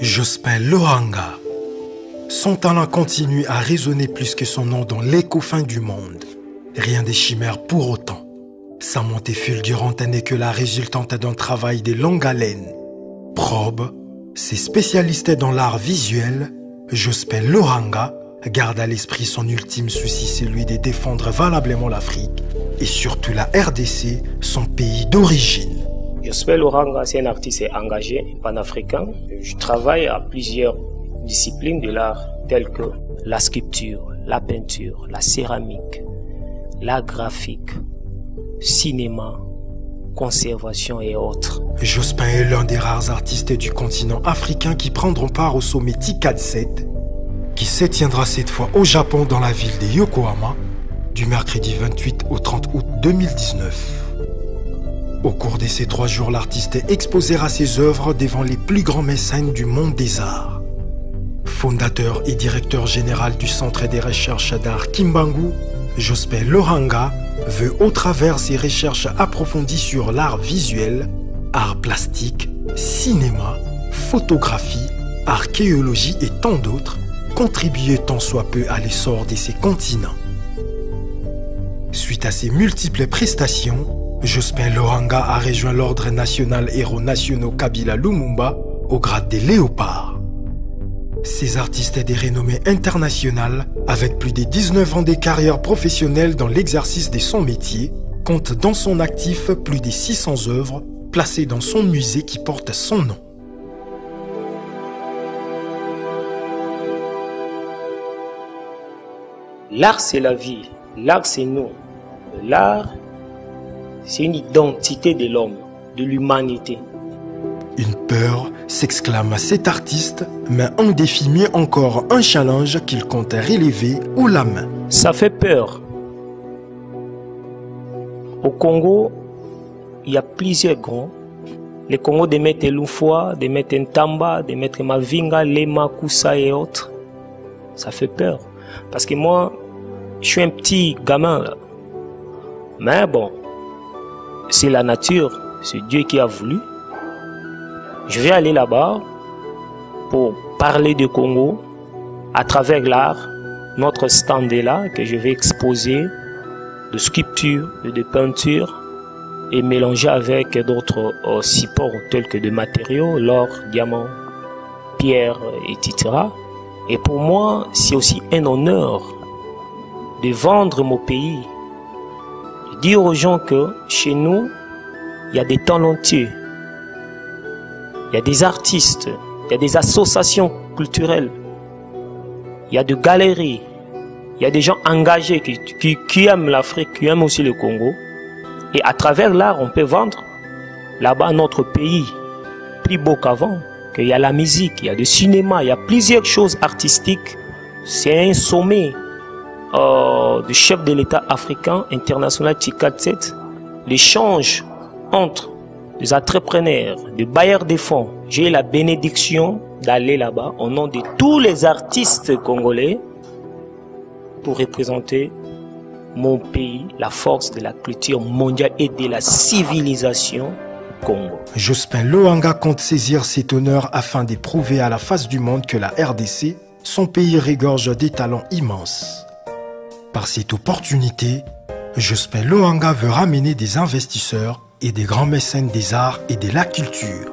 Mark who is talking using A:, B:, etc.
A: Jospin Lohanga. Son talent continue à résonner plus que son nom dans l'écho-fin du monde. Rien des chimères pour autant. Sa montée fulgurante n'est que la résultante d'un travail de longue haleine. Probe, ses spécialistes dans l'art visuel, Jospin Lohanga garde à l'esprit son ultime souci, celui de défendre valablement l'Afrique et surtout la RDC, son pays d'origine.
B: Jospin Lohanga, c'est un artiste engagé, panafricain. Je travaille à plusieurs disciplines de l'art telles que la sculpture, la peinture, la céramique, l'art graphique, cinéma, conservation et autres.
A: Jospin est l'un des rares artistes du continent africain qui prendront part au sommet TICAD7, qui se tiendra cette fois au Japon dans la ville de Yokohama, du mercredi 28 au 30 août 2019. Au cours de ces 3 jours, l'artiste exposera ses œuvres devant les plus grands mécènes du monde des arts. Fondateur et directeur général du Centre des recherches d'art Kimbangu, Jospin Lohanga veut, au travers ses recherches approfondies sur l'art visuel, art plastique, cinéma, photographie, archéologie et tant d'autres, contribuer tant soit peu à l'essor de ces continents. Suite à ses multiples prestations, Jospin Lohanga a rejoint l'Ordre national Héros nationaux Kabila Lumumba au grade des léopards. Ces artistes de renommée internationale, avec plus de 19 ans de carrière professionnelle dans l'exercice de son métier, compte dans son actif plus de 600 œuvres placées dans son musée qui porte son nom.
B: L'art, c'est la vie. L'art, c'est nous. L'art, c'est une identité de l'homme, de l'humanité.
A: Une peur, s'exclame cet artiste, mais un défi mieux encore, un challenge qu'il compte relever haut la main.
B: Ça fait peur. Au Congo, il y a plusieurs grands. Les Congo de Maître Loufoua, de Maître Ntamba, de Maître Mavinga, Lema, Koussa et autres. Ça fait peur. Parce que moi, je suis un petit gamin là. Mais bon, c'est la nature, c'est Dieu qui a voulu. Je vais aller là-bas pour parler du Congo à travers l'art. Notre stand est là que je vais exposer de sculpture et de peinture et mélanger avec d'autres supports tels que de matériaux, l'or, diamant, pierre, etc. Et pour moi, c'est aussi un honneur de vendre mon pays. De dire aux gens que chez nous, il y a des talentueux. Il y a des artistes, il y a des associations culturelles, il y a des galeries, il y a des gens engagés qui aiment l'Afrique, qui aiment aussi le Congo. Et à travers l'art, on peut vendre là-bas notre pays plus beau qu'avant. Il y a la musique, il y a le cinéma, il y a plusieurs choses artistiques. C'est un sommet du chef de l'État africain international TICAD7. L'échange entre les entrepreneurs, les bailleurs de fonds. J'ai eu la bénédiction d'aller là-bas au nom de tous les artistes congolais pour représenter mon pays, la force de la culture mondiale et de la civilisation Congo.
A: Jospin Lohanga compte saisir cet honneur afin de prouver à la face du monde que la RDC, son pays, regorge des talents immenses. Par cette opportunité, Jospin Lohanga veut ramener des investisseurs et des grands mécènes des arts et de la culture.